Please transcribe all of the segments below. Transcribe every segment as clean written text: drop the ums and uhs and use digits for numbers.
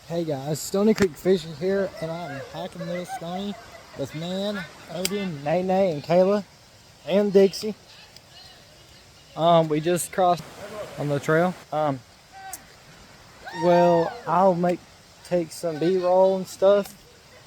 Hey guys, Stoney Creek Fishing here, and I'm hiking Little Stoney with Man, Odin, Nene, and Kayla, and Dixie. We just crossed on the trail. Well, I'll take some B-roll and stuff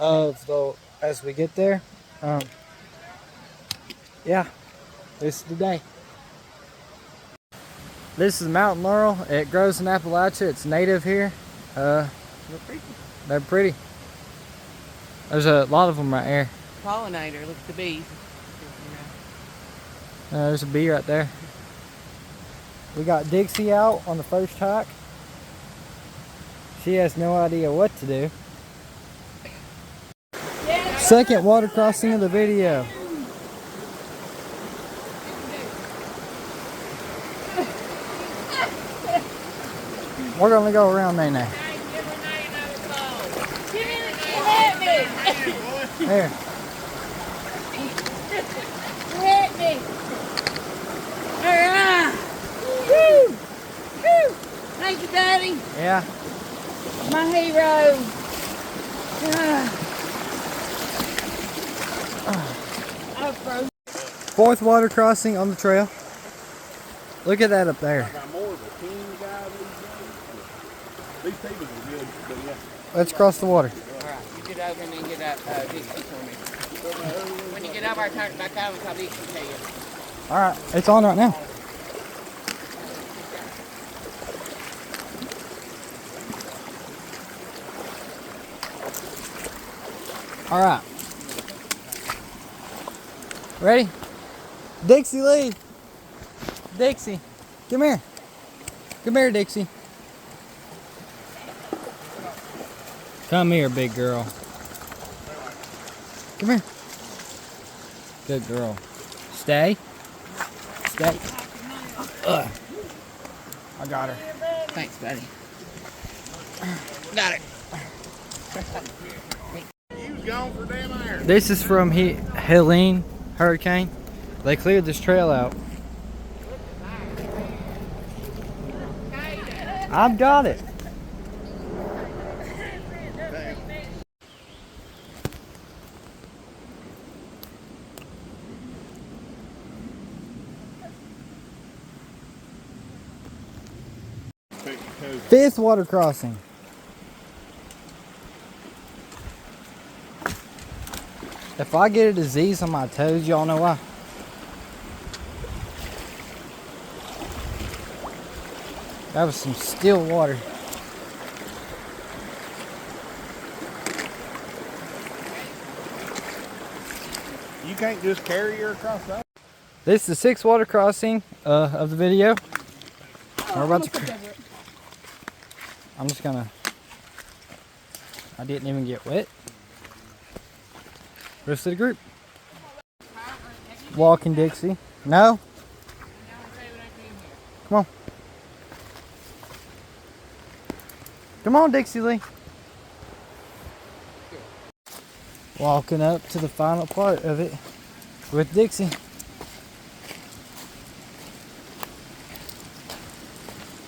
as we get there. Yeah, this is the day. This is mountain laurel. It grows in Appalachia. It's native here. They're pretty. There's a lot of them right here. Pollinator, look at the bees. There's a bee right there. We got Dixie out on the first hike. She has no idea what to do. Second water crossing of the video. We're gonna go around Nene. There. Hit me. Alright. Woo. Woo. Thank you, Daddy. Yeah. My hero. I'm frozen. Fourth water crossing on the trail. Look at that up there. Let's cross the water. Alright, you get over and then get that Dixie for me. When you get over, I turn it back over and I'll Dixie to you. Alright, it's on right now. Alright. Ready? Dixie Lee. Dixie. Come here. Come here, Dixie. Come here, big girl. Come here. Good girl. Stay. Stay. Ugh. I got her. Thanks, buddy. Got it. This is from Helene Hurricane. They cleared this trail out. I've got it. Fifth water crossing. If I get a disease on my toes, y'all know why. That was some still water. You can't just carry her across that. This is the sixth water crossing of the video. We're about to. I'm just gonna. I didn't even get wet. Rest of the group. Walking Dixie. No? Come on. Come on, Dixie Lee. Walking up to the final part of it with Dixie.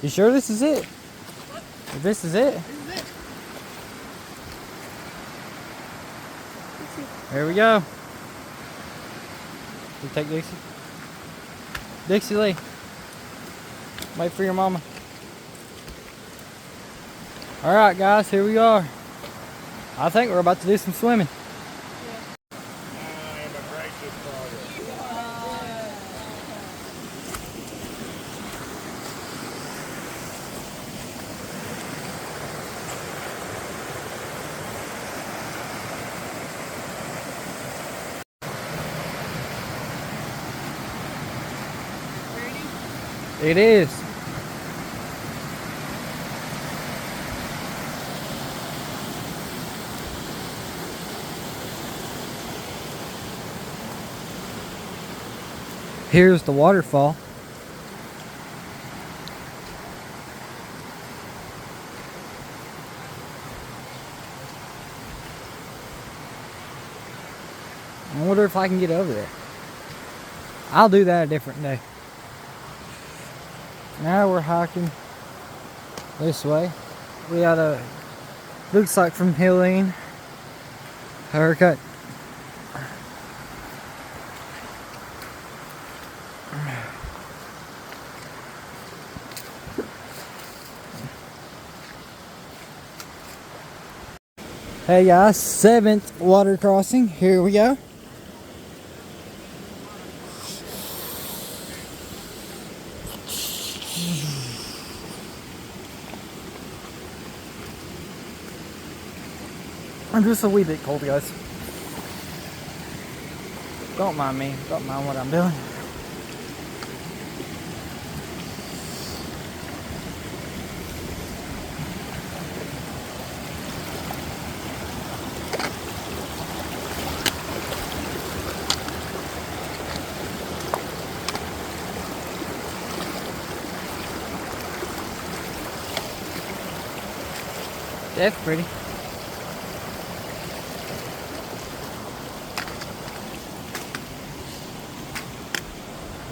You sure this is it? If this is it? There we go. You take Dixie. Dixie Lee. Wait for your mama. Alright guys, here we are. I think we're about to do some swimming. It is. Here's the waterfall. I wonder if I can get over there. I'll do that a different day. Now we're hiking this way. We got a Looks like from Helene. Haircut. Hey guys, 7th water crossing. Here we go. I'm just a wee bit cold, guys. Don't mind me. Don't mind what I'm doing. That's pretty.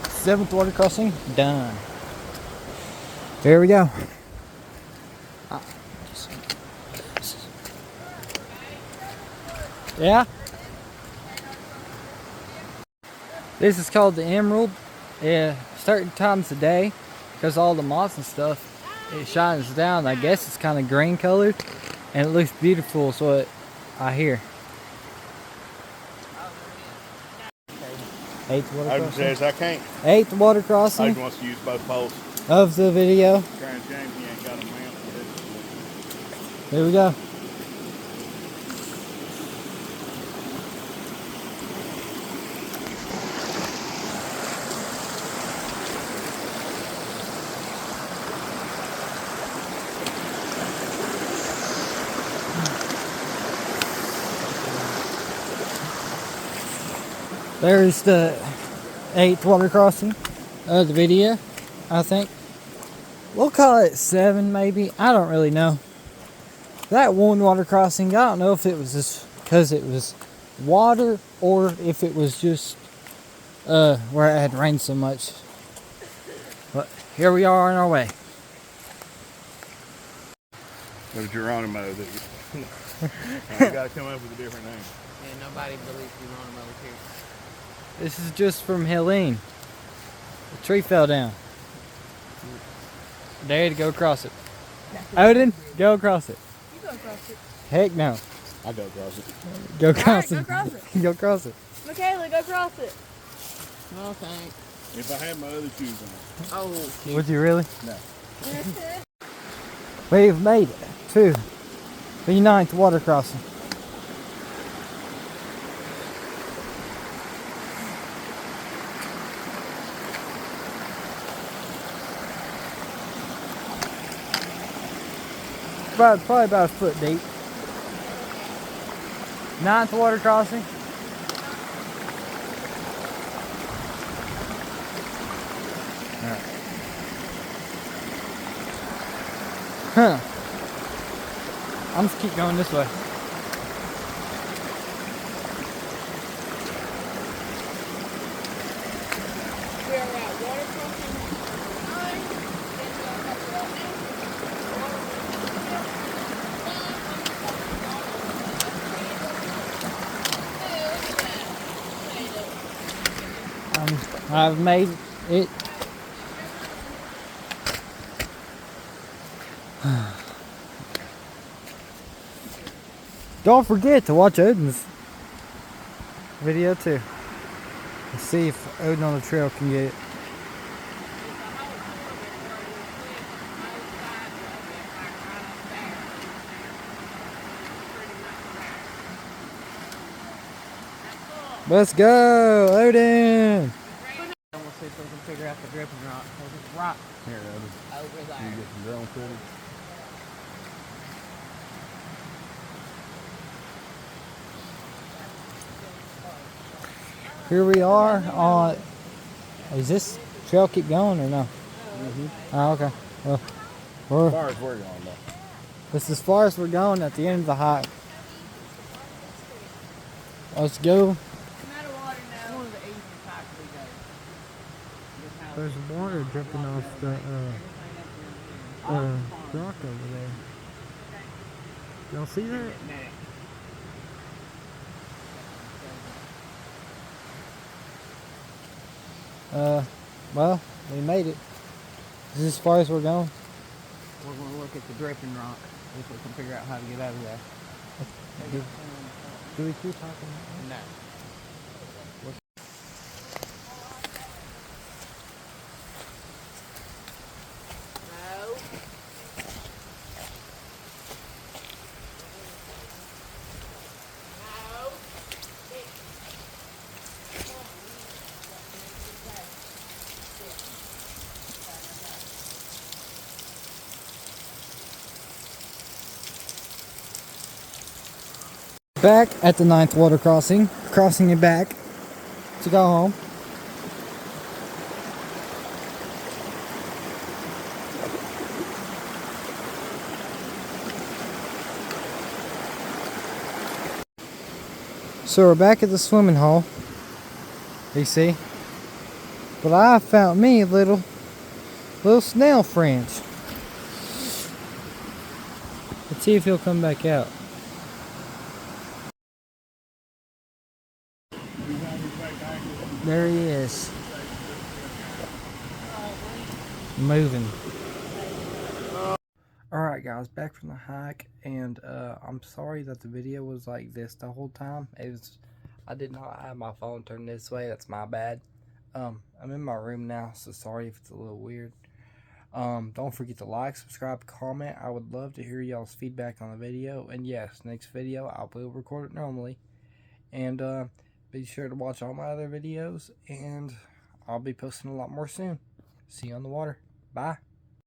Seventh water crossing done. There we go. Yeah. This is called the Emerald. Yeah, certain times of day, because all the moss and stuff, it shines down. I guess it's kind of green colored, and it looks beautiful. Is what I hear. 8th water Odin crossing. says I can't. 8th water crossing Odin wants to use both poles. of the video. Trying to change, he ain't got a mount for this. Here we go. There's the 8th water crossing of the video, I think. We'll call it 7 maybe. I don't really know. That one water crossing, I don't know if it was just because it was water or if it was just where it had rained so much. But here we are on our way. It was Geronimo that you got to come up with a different name. And nobody believes Geronimo was here. This is just from Helene. The tree fell down. Dare to go across it. Odin, go across it. You go across it. Heck no. I go across it. Go across Alright, it. go across it. Go across it. Michaela, go across it. No thanks. If I had my other shoes on. Oh, shoot. Would you really? No. We've made it to the 9th water crossing. Probably about a foot deep. 9th water crossing. Alright. Huh. I'm just keep going this way. We are at water crossing 9. I've made it. Don't forget to watch Odin's video too. Let's see if Odin on the trail can get it. Let's go, Odin! We'll see if we can figure out the dripping rock. There's this rock Here, Odin. over You there. get some drone footage. Here we are on. Is this trail keep going or no? Oh, okay. Well, As far as we're going, though. this is as far as we're going at the end of the hike. Let's go. I'm out of water It's now. one of the easiest hikes we go. Just how There's water dripping off the rock over there. Y'all see that? Well, we made it. This is as far as we're going. We're going to look at the dripping rock if we can figure out how to get out of there. Do we keep talking? No. Back at the 9th water crossing. Crossing it back to go home. So we're back at the swimming hole. You see? But I found me a little snail friend. Let's see if he'll come back out. There he is. Moving. Alright guys, back from the hike, and I'm sorry that the video was like this the whole time. I did not have my phone turned this way, that's my bad. I'm in my room now, so sorry if it's a little weird. Don't forget to like, subscribe, comment. I would love to hear y'all's feedback on the video, and yes, next video I will record it normally. And be sure to watch all my other videos, and I'll be posting a lot more soon. See you on the water. Bye.